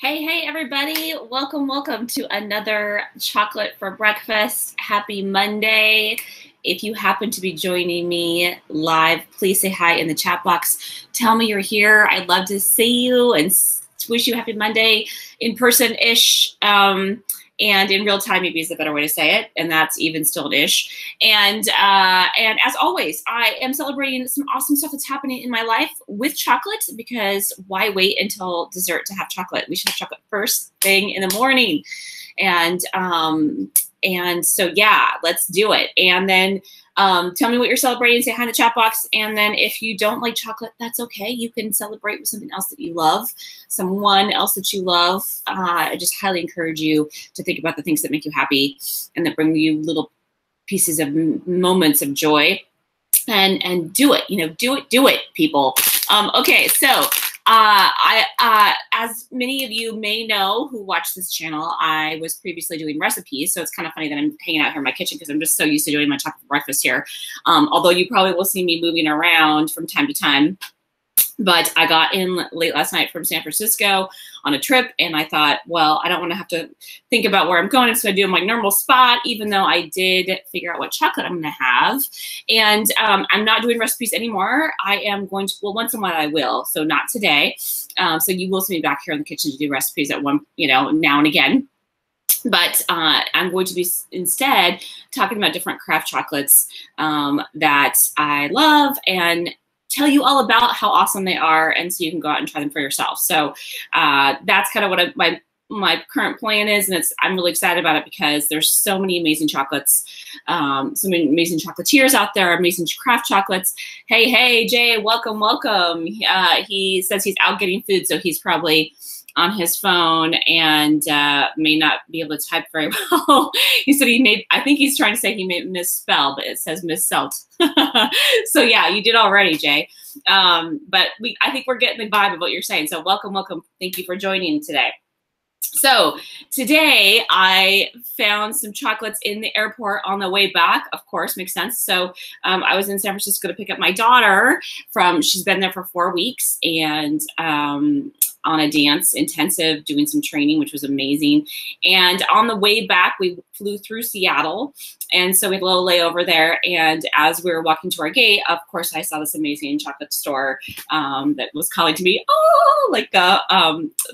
Hey, everybody. Welcome to another Chocolate for Breakfast. Happy Monday. If you happen to be joining me live, please say hi in the chat box. Tell me you're here. I'd love to see you and wish you a happy Monday in person-ish. And in real time, maybe is a better way to say it, and that's even still an ish. And as always, I am celebrating some awesome stuff that's happening in my life with chocolate, because why wait until dessert to have chocolate? We should have chocolate first thing in the morning. And so yeah, let's do it. And then tell me what you're celebrating, say hi in the chat box. And then if you don't like chocolate, that's okay. You can celebrate with something else that you love, someone else that you love. I just highly encourage you to think about the things that make you happy and that bring you little pieces of moments of joy, and do it, do it, people. Okay, so as many of you may know who watch this channel, I was previously doing recipes, so it's kind of funny that I'm hanging out here in my kitchen because I'm just so used to doing my chocolate breakfast here. Although you probably will see me moving around from time to time. But I got in late last night from San Francisco on a trip, and I thought, well, I don't want to have to think about where I'm going, so I do my normal spot, even though I did figure out what chocolate I'm going to have. And I'm not doing recipes anymore. I am going to, well, once in a while I will, so not today. So you will see me back here in the kitchen to do recipes at one, now and again. But I'm going to be instead talking about different craft chocolates that I love, and tell you all about how awesome they are, and so you can go out and try them for yourself. So that's kind of what my current plan is, and I'm really excited about it because there's so many amazing chocolates, so many amazing chocolatiers out there, amazing craft chocolates. Hey, Jay, welcome. He says he's out getting food, so he's probably on his phone and may not be able to type very well. He said I think he's trying to say he may misspell, but it says misspelled. So yeah, you did already, Jay. But I think we're getting the vibe of what you're saying. So welcome. Thank you for joining today. So today I found some chocolates in the airport on the way back. Of course, makes sense. So I was in San Francisco to pick up my daughter she's been there for 4 weeks, and on a dance intensive, doing some training, which was amazing. And on the way back, we flew through Seattle. And so we had a little layover there. And as we were walking to our gate, of course, I saw this amazing chocolate store that was calling to me, the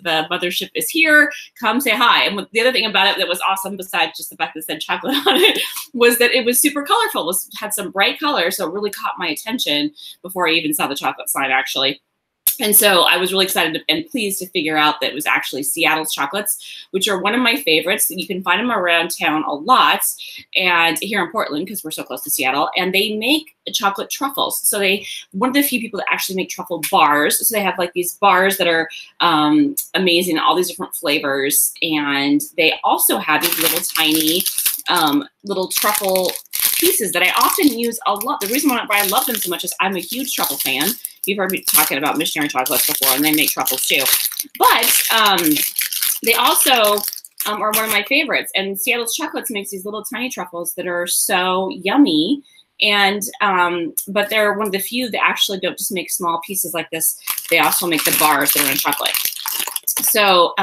mothership is here. Come say hi. And the other thing about it that was awesome, besides just the fact that it said chocolate on it, was that it was super colorful. It had some bright colors, so it really caught my attention before I even saw the chocolate sign, actually. And so I was really excited and pleased to figure out that it was actually Seattle's chocolates, which are one of my favorites. You can find them around town a lot, and here in Portland, because we're so close to Seattle, and they make chocolate truffles. So one of the few people that actually make truffle bars. So they have like these bars that are amazing, all these different flavors. And they also have these little tiny little truffle pieces that I often use a lot. The reason why I love them so much is I'm a huge truffle fan. You've heard me talking about missionary chocolates before, and they make truffles too. But they also are one of my favorites. And Seattle's Chocolates makes these little tiny truffles that are so yummy. And but they're one of the few that actually don't just make small pieces like this. They also make the bars that are in chocolate. So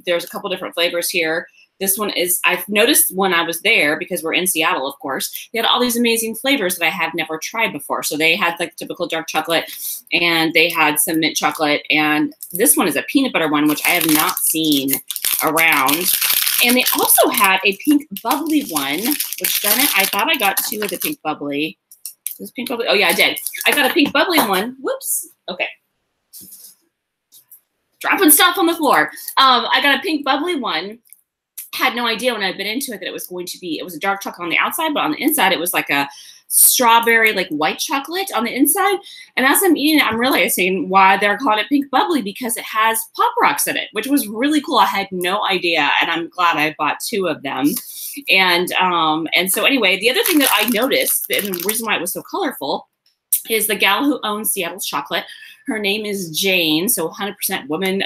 there's a couple different flavors here. This one is, I've noticed when I was there, because we're in Seattle, of course, they had all these amazing flavors that I had never tried before. So they had like typical dark chocolate, and they had some mint chocolate. And this one is a peanut butter one, which I have not seen around. And they also had a pink bubbly one, which, darn it, I thought I got 2 of the pink bubbly. This pink bubbly? Oh yeah, I did. I got a pink bubbly one. Whoops. Okay. Dropping stuff on the floor. I got a pink bubbly one. Had no idea when I'd been into it that it was a dark chocolate on the outside, but on the inside it was like a strawberry, like white chocolate on the inside. And as I'm eating it, I'm realizing why they're calling it pink bubbly, because it has Pop Rocks in it, which was really cool. I had no idea, and I'm glad I bought 2 of them. And so anyway, the other thing that I noticed, and the reason why it was so colorful, is the gal who owns Seattle's Chocolate. Her name is Jane, so 100% woman,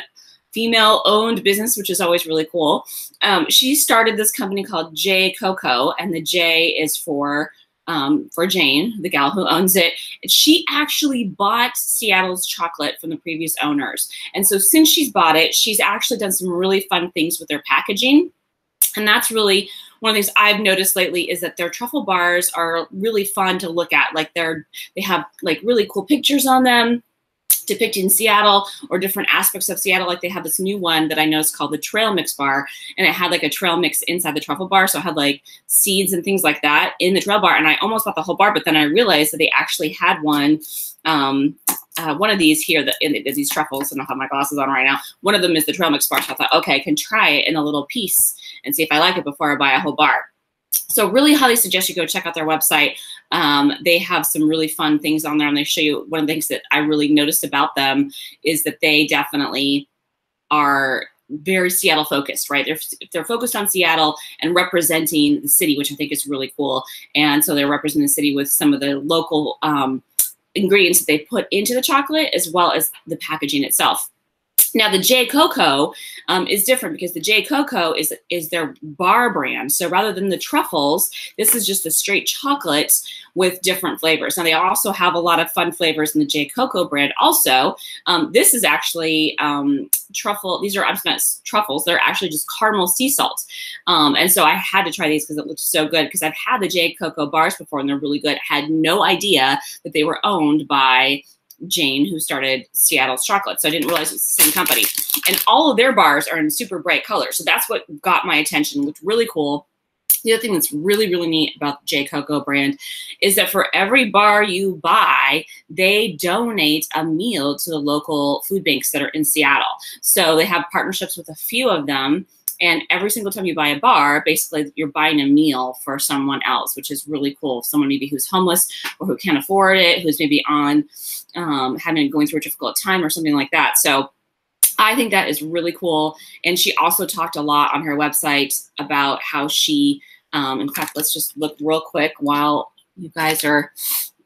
female-owned business, which is always really cool. She started this company called jcoco, and the J is for for Jane, the gal who owns it. She actually bought Seattle's chocolate from the previous owners. And so since she's bought it, she's actually done some really fun things with their packaging. And that's really one of the things I've noticed lately is that their truffle bars are really fun to look at. Like they have like really cool pictures on them depicting Seattle or different aspects of Seattle. Like they have this new one that I know is called the Trail Mix bar, and it had like a trail mix inside the truffle bar. So it had like seeds and things like that in the trail bar. And I almost bought the whole bar, but then I realized that they actually had one of these here, these truffles, and I have my glasses on right now. One of them is the Trail Mix bar. So I thought, okay, I can try it in a little piece and see if I like it before I buy a whole bar. So really highly suggest you go check out their website. They have some really fun things on there, and they show you. One of the things that I really noticed about them is that they definitely are very Seattle focused, right? They're focused on Seattle and representing the city, which I think is really cool. And so they're representing the city with some of the local ingredients that they put into the chocolate, as well as the packaging itself. Now the jcoco is different because the jcoco is their bar brand. So rather than the truffles, this is just a straight chocolate with different flavors. Now they also have a lot of fun flavors in the jcoco brand. Also, this is actually truffle. These are not truffles. They're actually just caramel sea salt. And so I had to try these because it looked so good. Because I've had the jcoco bars before and they're really good. Had no idea that they were owned by Jane, who started Seattle's chocolate. So I didn't realize it was the same company. And all of their bars are in super bright colors. So that's what got my attention. Looked really cool. The other thing that's really, really neat about the jcoco brand is that for every bar you buy, they donate a meal to the local food banks that are in Seattle. So they have partnerships with a few of them. And every single time you buy a bar, basically you're buying a meal for someone else, which is really cool. Someone maybe who's homeless or who can't afford it, who's maybe on going through a difficult time or something like that. So I think that is really cool. And she also talked a lot on her website about how she, in fact, let's just look real quick while you guys are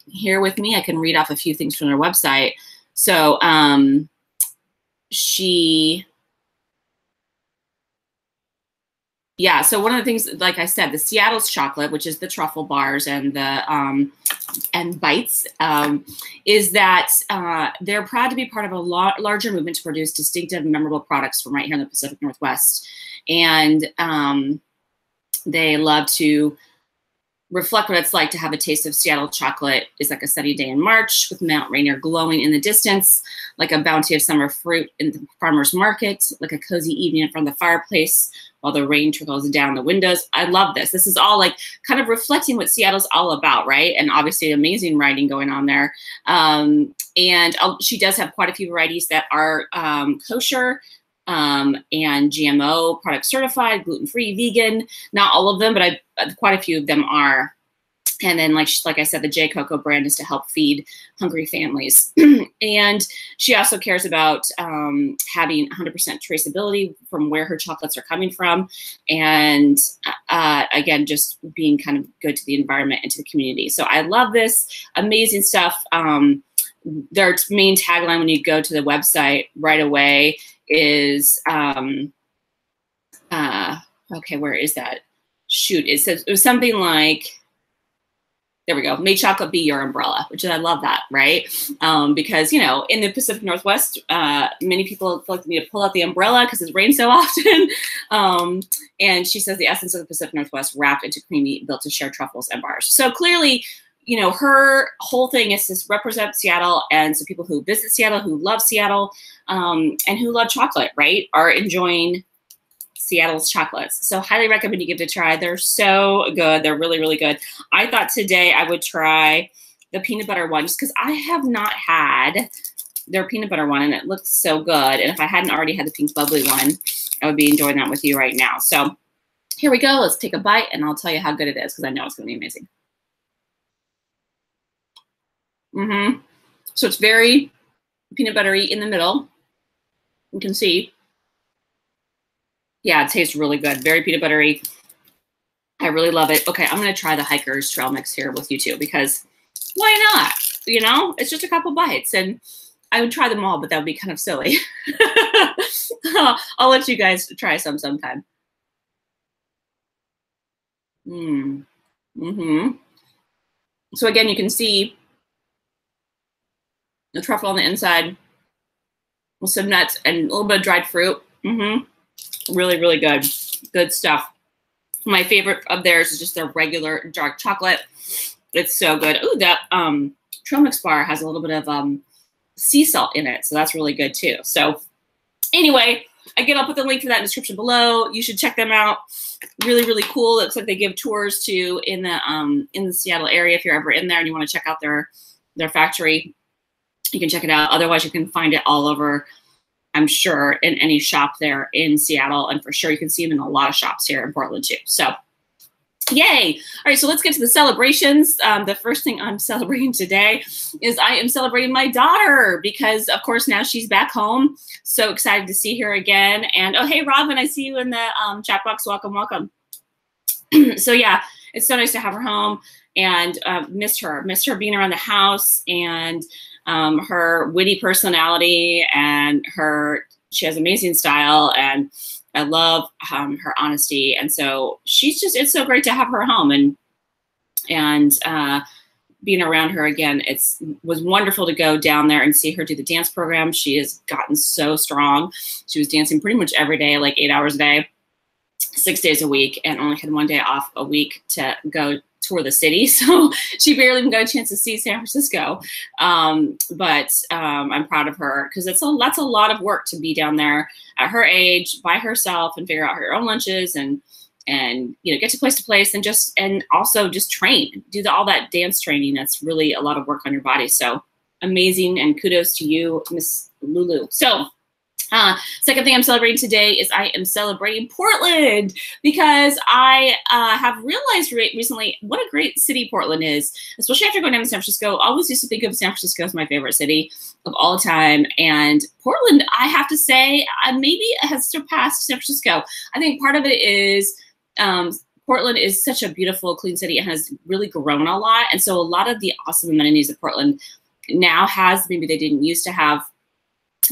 here with me. I can read off a few things from her website. So yeah, so one of the things, like I said, the Seattle's chocolate, which is the truffle bars and the and bites, is that they're proud to be part of a larger movement to produce distinctive and memorable products from right here in the Pacific Northwest. And they love to reflect what it's like to have a taste of Seattle chocolate. Is like a sunny day in March with Mount Rainier glowing in the distance, like a bounty of summer fruit in the farmer's market, like a cozy evening in front of the fireplace while the rain trickles down the windows. I love this. This is all like kind of reflecting what Seattle's all about, right? And obviously amazing writing going on there. And she does have quite a few varieties that are kosher, and GMO product certified, gluten-free, vegan. Not all of them, but quite a few of them are. And then, like I said, the jcoco brand is to help feed hungry families. And she also cares about having 100% traceability from where her chocolates are coming from. And again, just being kind of good to the environment and to the community. So I love this. Amazing stuff. Their main tagline when you go to the website right away is, okay, where is that? Shoot, it was something like, there we go. May chocolate be your umbrella, which I love that, right? Because, you know, in the Pacific Northwest, many people feel like they need to pull out the umbrella because it rains so often. And she says the essence of the Pacific Northwest wrapped into creamy, built to share truffles and bars. So clearly, you know, her whole thing is to represent Seattle. And so people who visit Seattle, who love Seattle, and who love chocolate, right, are enjoying Seattle's chocolates. So highly recommend you give it a try. They're so good. They're really, really good. I thought today I would try the peanut butter one just because I have not had their peanut butter one and it looks so good. And if I hadn't already had the pink bubbly one, I would be enjoying that with you right now. So here we go. Let's take a bite and I'll tell you how good it is because I know it's going to be amazing. So it's very peanut buttery in the middle. You can see. Yeah, it tastes really good. Very peanut buttery. I really love it. Okay, I'm going to try the Hiker's Trail Mix here with you too because why not? You know, it's just a couple bites and I would try them all, but that would be kind of silly. I'll let you guys try some sometime. So again, you can see the truffle on the inside with some nuts and a little bit of dried fruit. Really, really good. Good stuff. My favorite of theirs is just their regular dark chocolate. It's so good. Ooh, that trail mix bar has a little bit of sea salt in it, so that's really good too. So anyway, again, I'll put the link for that in the description below. You should check them out. Really, really cool. It looks like they give tours too in the Seattle area. If you're ever in there and you want to check out their factory, you can check it out. Otherwise, you can find it all over, I'm sure, in any shop there in Seattle. And for sure, you can see them in a lot of shops here in Portland too. So yay. All right, so let's get to the celebrations. The first thing I'm celebrating today is I am celebrating my daughter because, of course, now she's back home. So excited to see her again. And, oh, hey, Robin, I see you in the chat box. Welcome, welcome. So, yeah, it's so nice to have her home and missed her being around the house and her witty personality and she has amazing style and I love her honesty. And so it's so great to have her home and being around her again. Was wonderful to go down there and see her do the dance program. She has gotten so strong. She was dancing pretty much every day, like 8 hours a day, 6 days a week, and only had one day off a week to go tour the city. So she barely even got a chance to see San Francisco. But I'm proud of her because that's a lot of work to be down there at her age by herself and figure out her own lunches and get to place and also just train, do all that dance training. That's really a lot of work on your body. So amazing. And kudos to you, Miss Lulu. So second thing I'm celebrating today is I am celebrating Portland because I have realized recently what a great city Portland is, especially after going down to San Francisco. I always used to think of San Francisco as my favorite city of all time. And Portland, I have to say, maybe has surpassed San Francisco. I think part of it is Portland is such a beautiful, clean city and has really grown a lot. And so a lot of the awesome amenities that Portland now has, maybe they didn't used to have.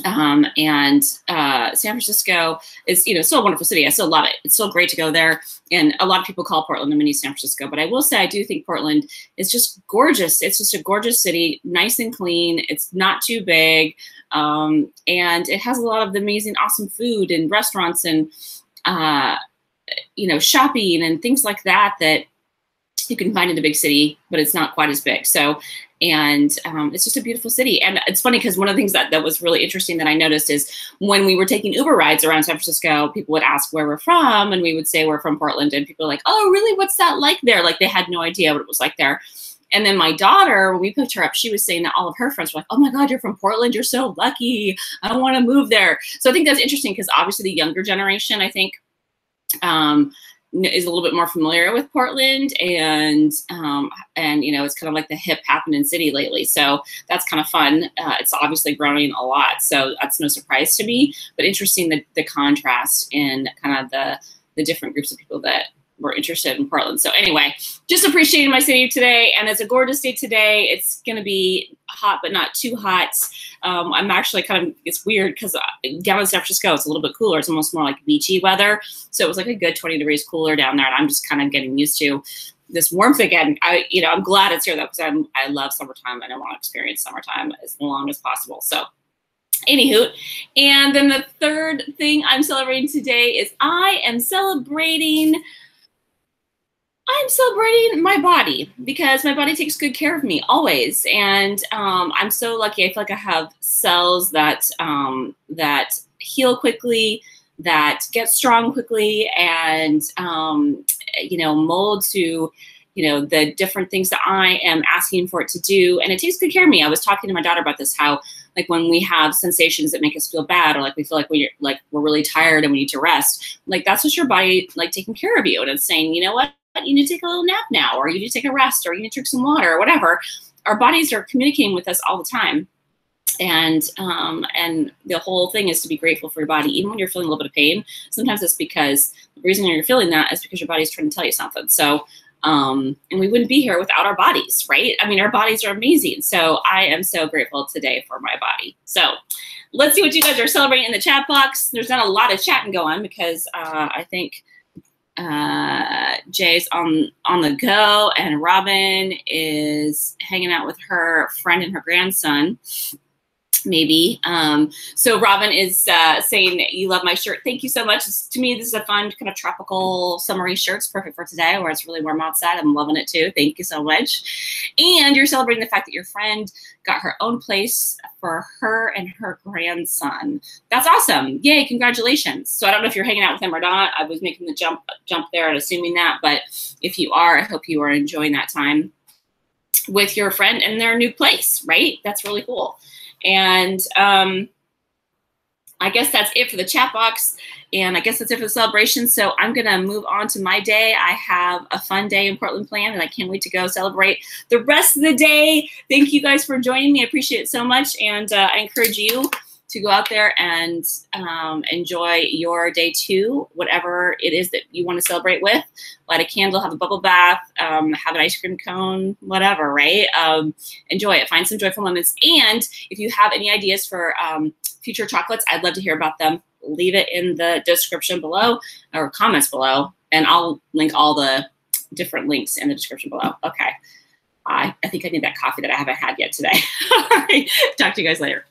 And San Francisco is, still a wonderful city. I still love it. It's still great to go there. And a lot of people call Portland a mini San Francisco, but I will say I do think Portland is just gorgeous. It's just a gorgeous city, nice and clean. It's not too big. And it has a lot of the amazing, awesome food and restaurants and, shopping and things like that you can find in a big city, but it's not quite as big. So, and it's just a beautiful city. And it's funny because one of the things that was really interesting that I noticed is when we were taking Uber rides around San Francisco, people would ask where we're from, and we would say we're from Portland, and people were like, oh, really? What's that like there? Like they had no idea what it was like there. And then my daughter, when we picked her up, she was saying that all of her friends were like, oh my God, you're from Portland. You're so lucky. I want to move there. So I think that's interesting because obviously the younger generation, I think, is a little bit more familiar with Portland and it's kind of like the hip happening city lately. So that's kind of fun. It's obviously growing a lot. So that's no surprise to me, but interesting the contrast in kind of the different groups of people that were interested in Portland. So anyway, just appreciating my city today. And it's a gorgeous day today. It's going to be hot, but not too hot. I'm actually it's weird because down in San Francisco, it's a little bit cooler. It's almost more like beachy weather. So it was like a good 20 degrees cooler down there. And I'm just kind of getting used to this warmth again. I'm glad it's here though, because I love summertime and I want to experience summertime as long as possible. So anywho, and then the third thing I'm celebrating today is I am celebrating my body because my body takes good care of me always. And I'm so lucky. I feel like I have cells that heal quickly, that get strong quickly, and, mold to, the different things that I am asking for it to do. And it takes good care of me. I was talking to my daughter about this, how like when we have sensations that make us feel bad, or like we feel like we're really tired and we need to rest, like that's what your body like taking care of you. And it's saying, you know what? You need to take a little nap now, or you need to take a rest, or you need to drink some water, or whatever. Our bodies are communicating with us all the time. And the whole thing is to be grateful for your body, even when you're feeling a little bit of pain. Sometimes it's because the reason you're feeling that is because your body's trying to tell you something. So, and we wouldn't be here without our bodies, right? I mean, our bodies are amazing. So I am so grateful today for my body. So let's see what you guys are celebrating in the chat box. There's not a lot of chatting going because I think Jay's on the go, and Robin is hanging out with her friend and her grandson. Maybe. So Robin is saying, you love my shirt. Thank you so much. To me, this is a fun kind of tropical summery shirt. It's perfect for today where it's really warm outside. I'm loving it too. Thank you so much. And you're celebrating the fact that your friend got her own place for her and her grandson. That's awesome. Yay, congratulations. So I don't know if you're hanging out with them or not. I was making the jump there and assuming that, but if you are, I hope you are enjoying that time with your friend and their new place, right? That's really cool. And I guess that's it for the chat box. And I guess that's it for the celebration. So I'm going to move on to my day. I have a fun day in Portland planned, and I can't wait to go celebrate the rest of the day. Thank you guys for joining me. I appreciate it so much. And I encourage you to go out there and enjoy your day too, whatever it is that you want to celebrate with. Light a candle, have a bubble bath, have an ice cream cone, whatever, right? Enjoy it. Find some joyful moments. And if you have any ideas for future chocolates, I'd love to hear about them. Leave it in the description below or comments below, and I'll link all the different links in the description below. Okay. I think I need that coffee that I haven't had yet today. All right. Talk to you guys later.